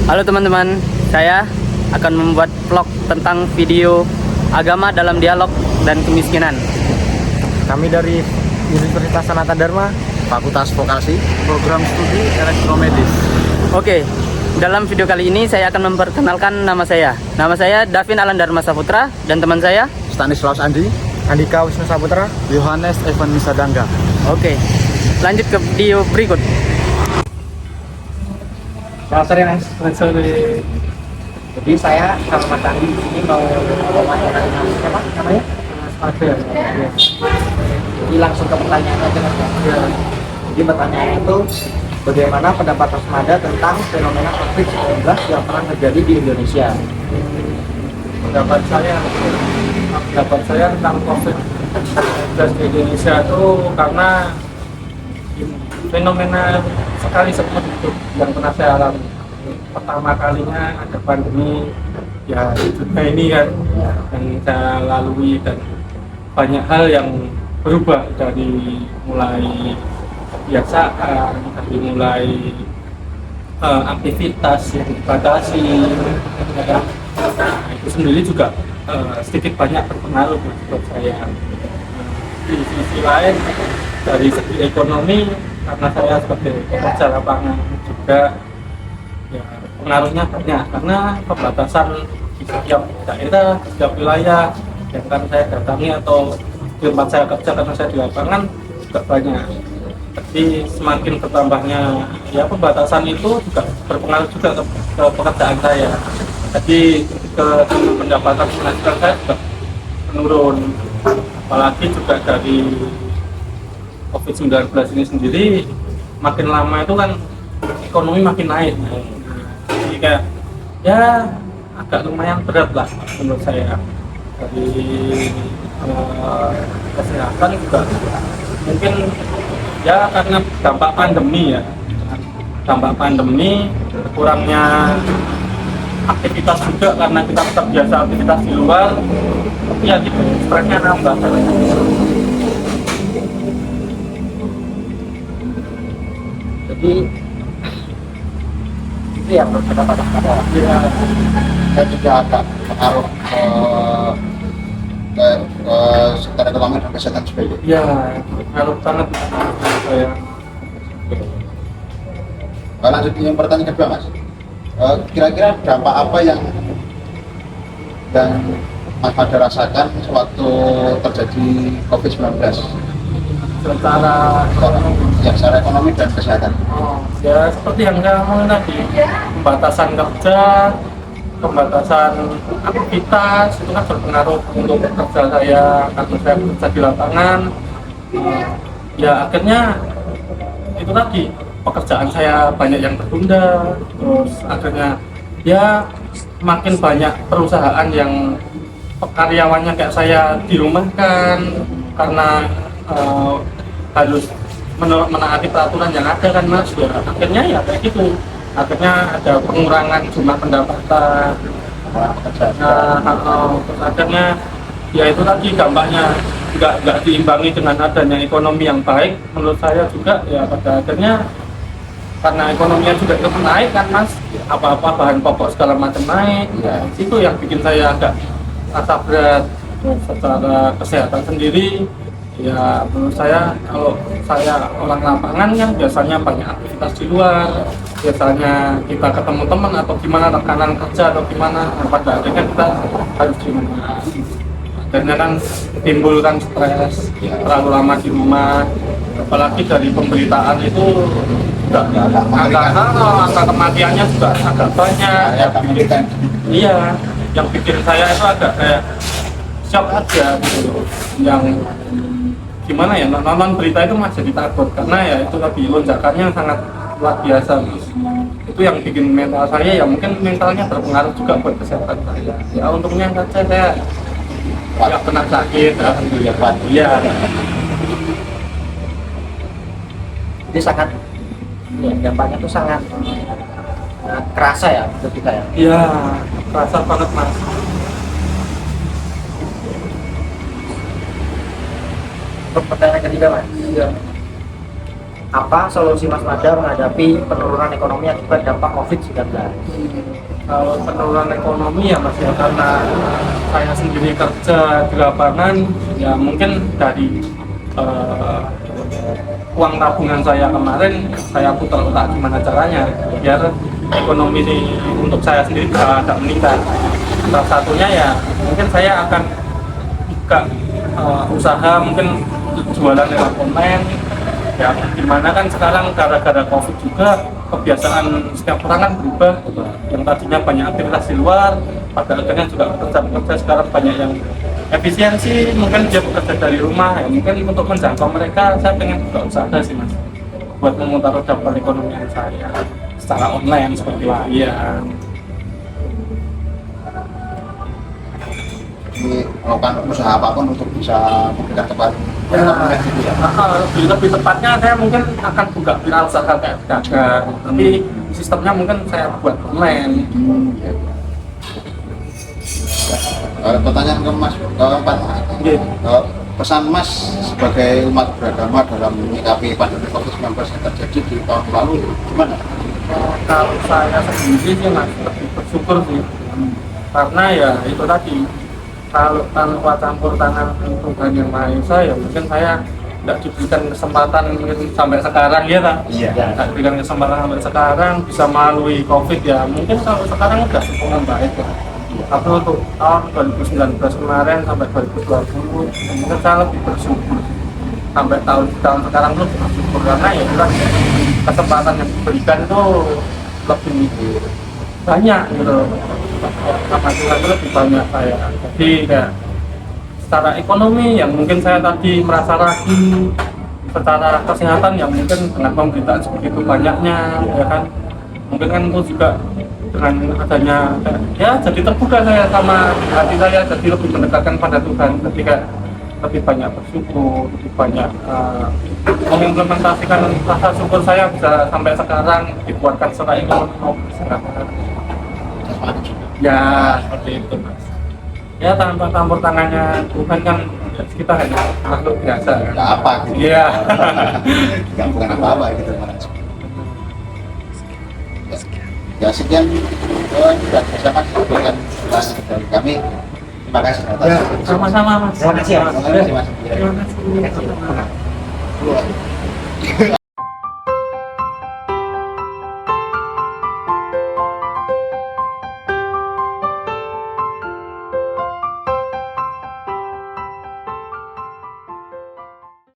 Halo teman-teman, saya akan membuat vlog tentang video agama dalam dialog dan kemiskinan. Kami dari Universitas Sanata Dharma, Fakultas Vokasi, Program Studi Elektromedis. Oke, dalam video kali ini saya akan memperkenalkan nama saya. Nama saya Davin Alan Dharma Saputra dan teman saya Stanislaus Andi, Andika Wisnu Saputra, Yohanes Evan Misadangga. Oke, lanjut ke video berikut. Selamat sore Mas. Selamat sore. Jadi saya sama Mas Andi di sini mau wawancara siapa namanya? Oke. Jadi langsung ke pertanyaan aja Mas. Ya. Jadi pertanyaan itu bagaimana pendapat Mas Mada tentang fenomena COVID-19 yang pernah terjadi di Indonesia? Pendapat saya tentang COVID-19 di Indonesia itu karena fenomena sekali seperti itu yang pernah saya alami. Pertama kalinya ada pandemi ya di dunia ini kan yang saya lalui, dan banyak hal yang berubah dari mulai kebiasaan, dari mulai aktivitas yang dibatasi ya kan. Nah, itu sendiri juga sedikit banyak berpengaruh buat saya. Di sisi lain dari segi ekonomi, karena saya sebagai pekerja lapangan juga ya pengaruhnya banyak, karena pembatasan di setiap daerah, di setiap wilayah yang kan saya datangi atau di tempat saya kerja karena saya di lapangan juga banyak. Jadi semakin bertambahnya ya pembatasan itu juga berpengaruh juga ke pekerjaan saya. Jadi ke pendapatan penghasilan saya juga menurun, apalagi juga dari COVID-19 ini sendiri makin lama itu kan ekonomi makin naik. Jadi kayak ya agak lumayan berat lah menurut saya. Dari kesehatan juga mungkin ya karena dampak pandemi ya, dampak pandemi, kurangnya aktivitas juga karena kita terbiasa aktivitas di luar, tapi ya gitu, stresnya nambah. Jadi itu yang pendapat saya. Ya, Saya juga agak pengaruh ke sektor ekonomi dan kesehatan juga. ya ngaruh banget saya. Lanjut yang pertanyaan kedua Mas, kira-kira dampak apa yang Mas Mada rasakan sewaktu terjadi COVID-19 Secara secara ekonomi dan kesehatan? ya seperti yang saya ngomongin tadi, pembatasan kerja, pembatasan aktivitas itu kan berpengaruh untuk kerja saya karena saya bekerja di lapangan. Ya akhirnya itu tadi, pekerjaan saya banyak yang tertunda, terus akhirnya ya makin banyak perusahaan yang karyawannya kayak saya dirumahkan karena harus menaati peraturan yang ada kan Mas. Ya akhirnya ya kayak gitu, akhirnya ada pengurangan jumlah pendapatan. Terus akhirnya ya itu tadi dampaknya nggak diimbangi dengan adanya ekonomi yang baik. Menurut saya juga ya pada akhirnya karena ekonominya juga ikut naik kan Mas, apa-apa bahan pokok segala macam naik ya, itu yang bikin saya agak rasa berat. Secara kesehatan sendiri ya menurut saya, kalau saya orang lapangan kan biasanya banyak aktivitas di luar, biasanya kita ketemu teman atau gimana, tekanan kerja atau gimana, pada akhirnya kita harus di rumah. Akhirnya kan timbul kan stres, terlalu lama di rumah, apalagi dari pemberitaan itu juga angka kematiannya juga agak banyak ya, iya, yang bikin saya itu agak kayak shock aja gitu, yang gimana ya, nonton berita itu masih ditakut karena ya itu tadi lonjakannya sangat luar biasa Mas. Itu yang bikin mental saya ya, mungkin mentalnya berpengaruh juga buat kesehatan saya. Ya untungnya saja saya nggak pernah sakit, alhamdulillah. Iya. Jadi sangat ya, dampaknya itu sangat kerasa ya untuk kita ya. Iya, kerasa banget Mas. Untuk pertanyaan ketiga Mas, Iya. apa solusi Mas Mada menghadapi penurunan ekonomi akibat dampak COVID-19? Kalau penurunan ekonomi ya Mas ya, karena saya sendiri kerja di lapangan ya mungkin dari uang tabungan saya kemarin saya putar otak gimana caranya biar ekonomi untuk saya sendiri bisa agak meningkat. Salah satunya ya mungkin saya akan buka usaha mungkin jualan lewat online ya, dimana kan sekarang gara-gara COVID juga kebiasaan setiap orang kan berubah, yang tadinya banyak aktivitas di luar pada akhirnya juga bekerja sekarang banyak yang efisiensi, mungkin dia bekerja dari rumah ya, mungkin untuk menjangkau mereka saya pengen buka usaha sih Mas, buat memutar roda perekonomian saya secara online seperti layan. Jadi melakukan usaha apapun untuk bisa memberikan tempat perekonomian gitu ya. Lebih tepatnya saya mungkin akan buka usaha kayak dagang, tapi sistemnya mungkin saya buat online. Pertanyaan ke Mas keempat, pesan Mas sebagai umat beragama dalam menyikapi pandemi COVID-19 yang terjadi di tahun lalu gimana? Kalau saya sendiri sih Mas lebih bersyukur sih, karena ya itu tadi, kalau tanpa campur tangan Tuhan Yang Maha Esa ya mungkin saya tidak diberikan kesempatan mungkin sampai sekarang ya tak? Iya. Tidak diberikan kesempatan sampai sekarang bisa melalui COVID ya, mungkin kalau sekarang udah cukup baik lah. Tapi untuk tahun 2019 kemarin sampai 2020 mungkin saya lebih bersyukur sampai tahun sekarang tuh bersyukur karena ya udah kesempatan yang diberikan itu lebih banyak gitu, sama Tuhan itu lebih banyak saya. Jadi kayak secara ekonomi yang mungkin saya tadi merasa ragu, secara kesehatan yang mungkin dengan pemberitaan sebegitu banyaknya ya kan, mungkin kan itu juga dengan adanya ya jadi terbuka saya sama hati saya, jadi lebih mendekatkan pada Tuhan ketika lebih banyak bersyukur, lebih banyak mengimplementasikan rasa syukur saya bisa sampai sekarang dibuatkan secara ekonomi ya seperti itu Mas. Ya tanpa campur tangannya Tuhan kan kita hanya makhluk biasa kan. Nggak apa gitu. Iya. Nggak bukan apa-apa gitu Mas. Ya sekian sudah bisa Mas berikan penjelasan dari kami. Terima kasih atas. Ya, sama-sama Mas. Terima kasih ya, Mas. Terima kasih Mas. Terima kasih.